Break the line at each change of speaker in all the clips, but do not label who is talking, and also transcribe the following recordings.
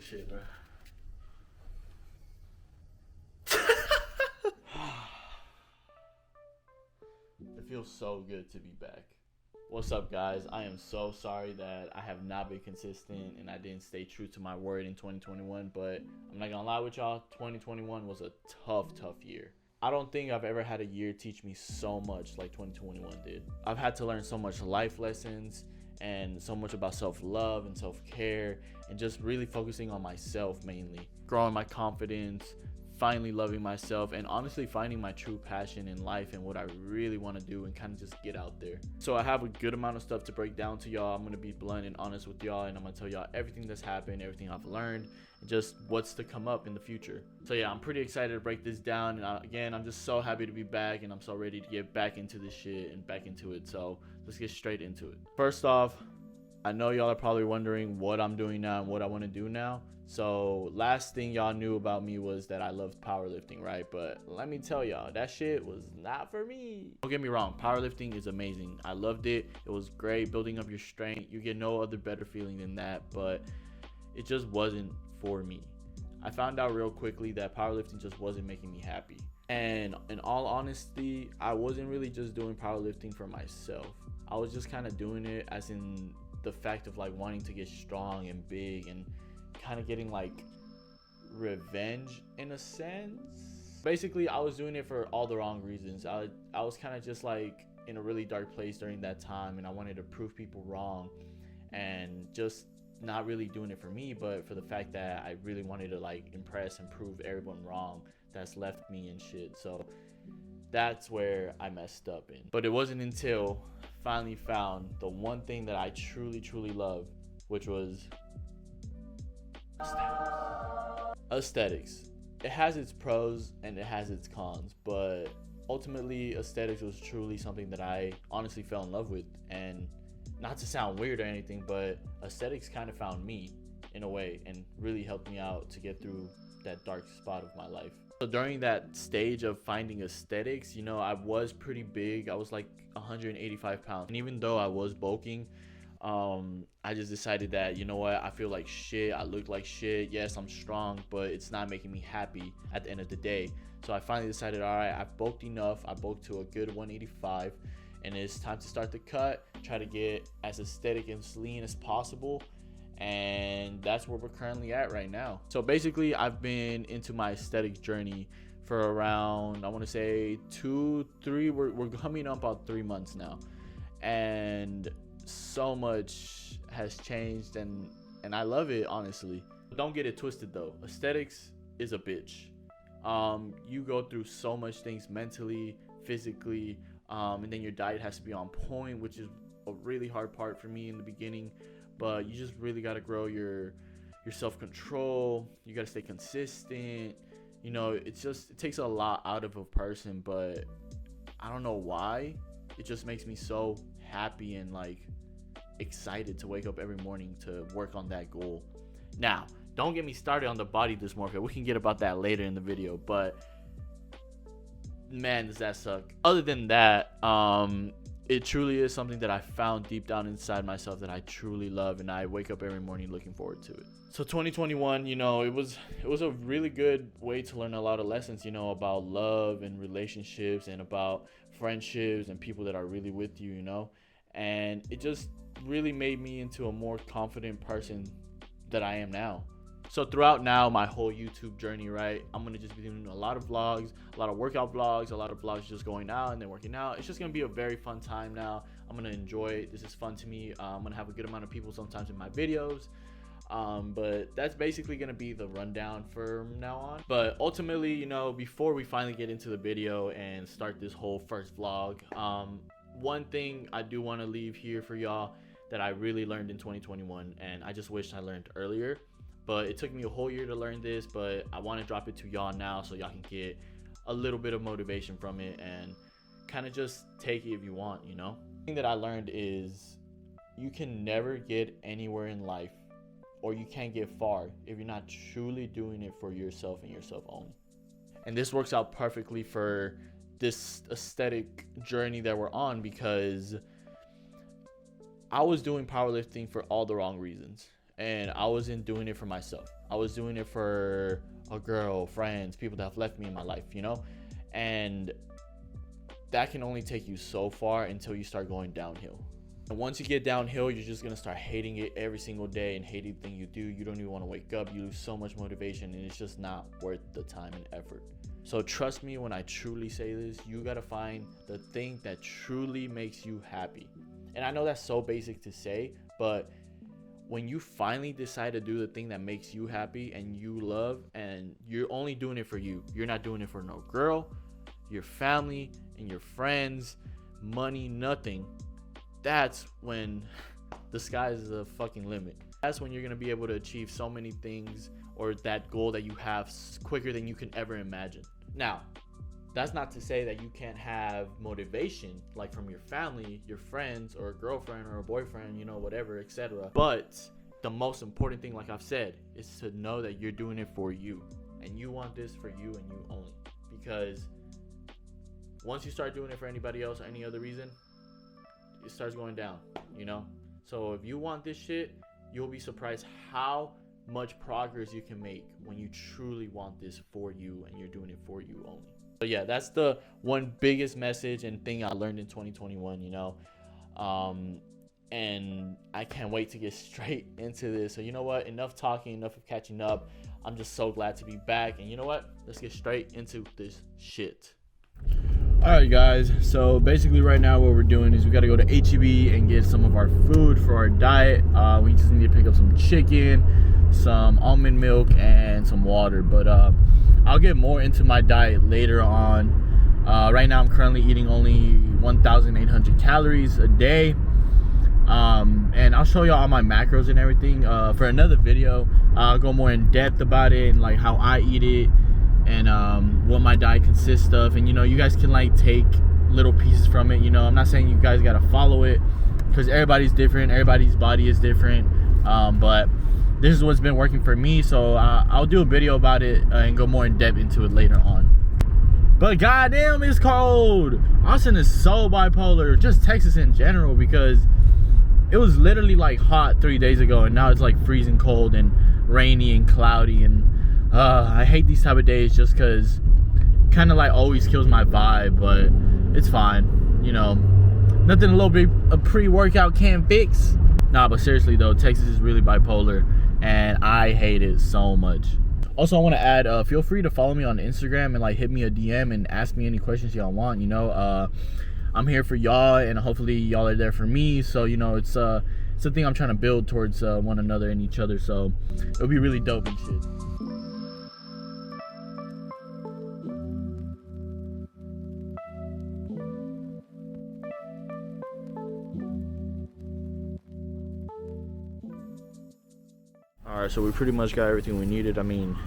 shit, bro. It feels so good to be back. What's up, guys? I am so sorry that I have not been consistent and I didn't stay true to my word in 2021, but I'm not gonna lie with y'all, 2021 was a tough year. I don't think I've ever had a year teach me so much like 2021 did. I've had to learn so much life lessons and so much about self-love and self-care and just really focusing on myself mainly. Growing my confidence, finally loving myself, and honestly finding my true passion in life and what I really want to do and kind of just get out there. So I have a good amount of stuff to break down to y'all. I'm going to be blunt and honest with y'all, and I'm going to tell y'all everything that's happened, everything I've learned, and just what's to come up in the future. So yeah, I'm pretty excited to break this down, and again, I'm just so happy to be back, and I'm so ready to get back into this shit and back into it. So let's get straight into it. First off, I know y'all are probably wondering what I'm doing now and what I want to do now. So last thing y'all knew about me was that I loved powerlifting, right? But let me tell y'all, that shit was not for me. Don't get me wrong, powerlifting is amazing. I loved it. It was great, building up your strength. You get no other better feeling than that, but it just wasn't for me. I found out real quickly that powerlifting just wasn't making me happy. And in all honesty, I wasn't really just doing powerlifting for myself. I was just kind of doing it as in the fact of like wanting to get strong and big and kind of getting like revenge in a sense. Basically, I was doing it for all the wrong reasons. I was kind of just like in a really dark place during that time, and I wanted to prove people wrong and just not really doing it for me, but for the fact that I really wanted to like impress and prove everyone wrong that's left me and shit. So that's where I messed up in. But it wasn't until I finally found the one thing that I truly love, which was aesthetics. It has its pros and it has its cons, but ultimately aesthetics was truly something that I honestly fell in love with. And not to sound weird or anything, but aesthetics kind of found me in a way and really helped me out to get through that dark spot of my life. So during that stage of finding aesthetics, you know, I was pretty big. I was like 185 pounds, and even though I was bulking, I just decided that, you know what, I feel like shit, I look like shit. Yes, I'm strong, but it's not making me happy at the end of the day. So I finally decided, all right, I've bulked enough. I bulked to a good 185, and it's time to start the cut, try to get as aesthetic and lean as possible. And that's where we're currently at right now. So basically, I've been into my aesthetic journey for around, I want to say we're coming up on 3 months now, and so much has changed, and I love it, honestly. Don't get it twisted though, aesthetics is a bitch. You go through so much things mentally, physically, and then your diet has to be on point, which is a really hard part for me in the beginning. But you just really got to grow your self-control. You got to stay consistent. You know, it takes a lot out of a person, but I don't know why. It just makes me so happy and like excited to wake up every morning to work on that goal. Now, don't get me started on the body dysmorphia. We can get about that later in the video, but man, does that suck. Other than that, it truly is something that I found deep down inside myself that I truly love, and I wake up every morning looking forward to it. So 2021, you know, it was a really good way to learn a lot of lessons, you know, about love and relationships and about friendships and people that are really with you, you know. And it just really made me into a more confident person that I am now. So throughout now my whole YouTube journey, right, I'm gonna just be doing a lot of vlogs, a lot of workout vlogs, a lot of vlogs just going out and then working out. It's just gonna be a very fun time now. I'm gonna enjoy it. This is fun to me. I'm gonna have a good amount of people sometimes in my videos, but that's basically gonna be the rundown from now on. But ultimately, you know, before we finally get into the video and start this whole first vlog, one thing I do want to leave here for y'all that I really learned in 2021, and I just wish I learned earlier. But it took me a whole year to learn this, but I want to drop it to y'all now so y'all can get a little bit of motivation from it and kind of just take it if you want, you know? The thing that I learned is you can never get anywhere in life, or you can't get far if you're not truly doing it for yourself and yourself only. And this works out perfectly for this aesthetic journey that we're on, because I was doing powerlifting for all the wrong reasons. And I wasn't doing it for myself. I was doing it for a girl, friends, people that have left me in my life, you know? And that can only take you so far until you start going downhill. And once you get downhill, you're just gonna start hating it every single day and hate everything you do. You don't even want to wake up. You lose so much motivation, and it's just not worth the time and effort. So trust me when I truly say this, you gotta find the thing that truly makes you happy. And I know that's so basic to say, but when you finally decide to do the thing that makes you happy and you love, and you're only doing it for you, you're not doing it for no girl, your family, and your friends, money, nothing, that's when the sky is the fucking limit. That's when you're gonna be able to achieve so many things, or that goal that you have, quicker than you can ever imagine. Now, that's not to say that you can't have motivation, like from your family, your friends, or a girlfriend or a boyfriend, you know, whatever, etc. But the most important thing, like I've said, is to know that you're doing it for you, and you want this for you and you only. Because once you start doing it for anybody else or any other reason, it starts going down, you know? So if you want this shit, you'll be surprised how much progress you can make when you truly want this for you and you're doing it for you only. So yeah, that's the one biggest message and thing I learned in 2021, you know? And I can't wait to get straight into this. So you know what? Enough talking, enough of catching up. I'm just so glad to be back. And you know what? Let's get straight into this shit. Alright guys, so basically right now what we're doing is we got to go to H-E-B and get some of our food for our diet. We just need to pick up some chicken, some almond milk, and some water. But I'll get more into my diet later on. Right now I'm currently eating only 1,800 calories a day. And I'll show you all my macros and everything. For another video, I'll go more in depth about it and like how I eat it, and what my diet consists of. And you know, you guys can like take little pieces from it. You know, I'm not saying you guys gotta follow it, because everybody's different, everybody's body is different. But this is what's been working for me, so I'll do a video about it and go more in depth into it later on. But goddamn, it's cold. Austin is so bipolar, just Texas in general, because it was literally like hot 3 days ago, and now it's like freezing cold and rainy and cloudy. And I hate these type of days just because kind of like always kills my vibe, but it's fine, you know. Nothing a little bit a pre-workout can't fix. Nah, but seriously though, Texas is really bipolar, and I hate it so much. Also, I want to add, feel free to follow me on Instagram and like hit me a DM and ask me any questions y'all want. You know, I'm here for y'all, and hopefully y'all are there for me. So you know, it's something I'm trying to build towards one another and each other. So it'll be really dope and shit. Alright, so we pretty much got everything we needed. I mean,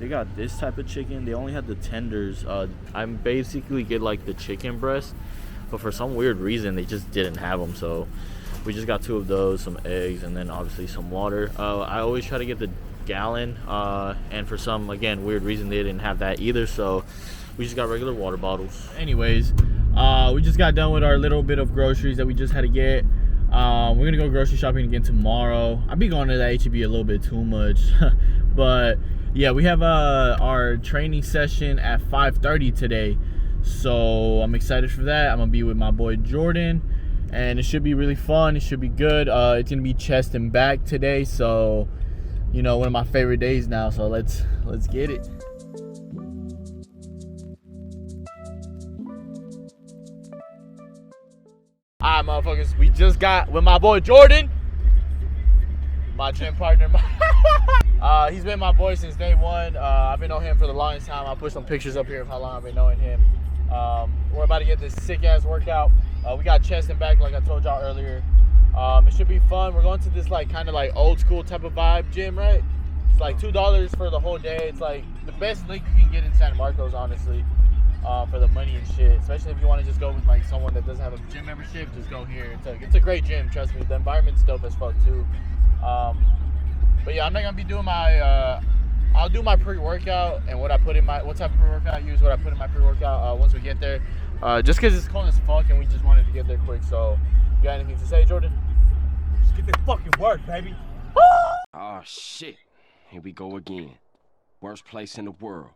they got this type of chicken. They only had the tenders. I basically get like the chicken breast, but for some weird reason they just didn't have them. So we just got 2 of those, some eggs, and then obviously some water. I always try to get the gallon, and for some, again, weird reason they didn't have that either. So we just got regular water bottles. Anyways, we just got done with our little bit of groceries that we just had to get. We're gonna go grocery shopping again tomorrow. I'll be going to the H-E-B a little bit too much. But yeah, we have our training session at 5:30 today, so I'm excited for that. I'm gonna be with my boy Jordan, and it should be really fun. It should be good. It's gonna be chest and back today, so you know, one of my favorite days now. So let's get it. Alright, motherfuckers, we just got with my boy Jordan, my gym partner. He's been my boy since day one. I've been knowing him for the longest time. I'll put some pictures up here of how long I've been knowing him. We're about to get this sick ass workout. We got chest and back, like I told y'all earlier. It should be fun. We're going to this like kind of like old school type of vibe gym, right? It's like $2 for the whole day. It's like the best link you can get in San Marcos, honestly. For the money and shit, especially if you want to just go with like someone that doesn't have a gym membership, just go here. It's a great gym, trust me. The environment's dope as fuck too. But yeah, I'm not gonna be doing my I'll do my pre-workout and what type of pre-workout I use, what I put in my pre-workout once we get there. Just because it's cold as fuck and we just wanted to get there quick. So you got anything to say, Jordan?
Just get that fucking work, baby. Oh, shit. Here we go again. Worst place in the world.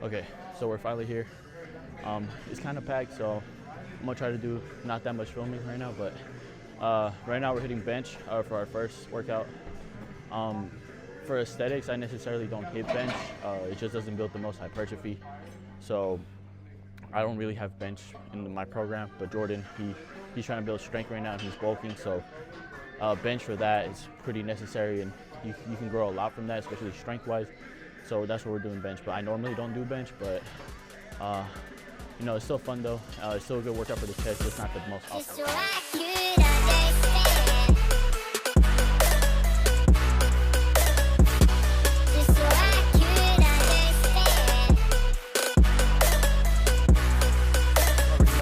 Okay, so we're finally here. It's kind of packed, so I'm gonna try to do not that much filming right now, but right now we're hitting bench for our first workout. For aesthetics, I necessarily don't hit bench. It just doesn't build the most hypertrophy. So I don't really have bench in my program, but Jordan, he's trying to build strength right now and he's bulking, so bench for that is pretty necessary, and you can grow a lot from that, especially strength-wise. So that's what we're doing bench, but I normally don't do bench, but you know, it's still fun though. It's still a good workout for the chest, it's not the most optimal.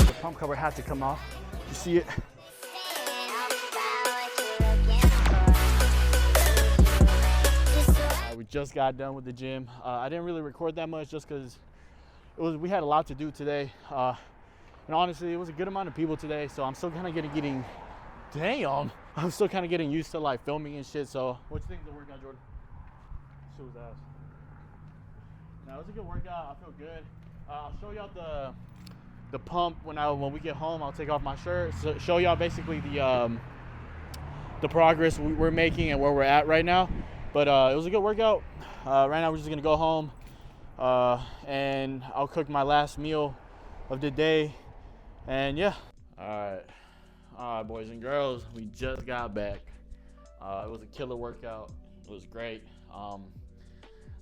The pump cover had to come off. You see it? We just got done with the gym. I didn't really record that much just because we had a lot to do today. And honestly, it was a good amount of people today, so I'm still kind of getting I'm still kind of getting used to like filming and shit. So what you think of the workout, Jordan? Shit was ass. Now it was a good workout. I feel good. I'll show y'all the pump when we get home. I'll take off my shirt, so show y'all basically the progress we're making and where we're at right now. But it was a good workout. Right now we're just gonna go home and I'll cook my last meal of the day. And yeah. All right, boys and girls, we just got back. It was a killer workout. It was great.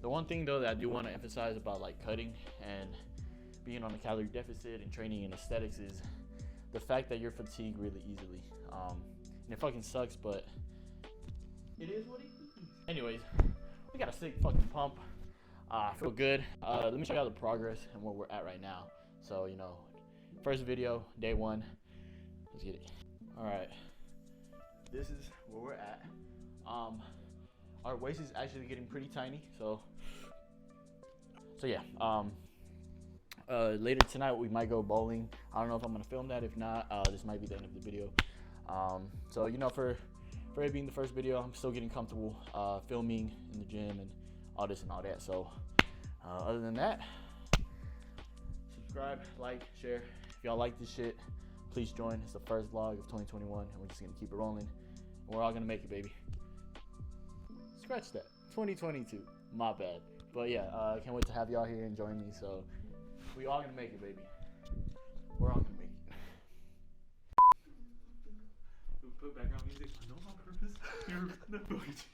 The one thing though that I do want to emphasize about like cutting and being on a calorie deficit and training in aesthetics is the fact that you're fatigued really easily. And it fucking sucks, but it is what it is. Anyways, we got a sick fucking pump. I feel good. Let me show you the progress and where we're at right now. So, you know, first video, day one. Let's get it. All right, this is where we're at. Our waist is actually getting pretty tiny. So yeah. Later tonight we might go bowling. I don't know if I'm gonna film that. If not, this might be the end of the video. So you know, for it being the first video, I'm still getting comfortable filming in the gym and all this and all that. So other than that, subscribe, like, share. If y'all like this shit, please join. It's the first vlog of 2021 and we're just gonna keep it rolling. We're all gonna make it, baby. Scratch that. 2022, my bad. But yeah, I can't wait to have y'all here and join me. So we all gonna make it, baby. We're all gonna make it. Put background music. I know my purpose.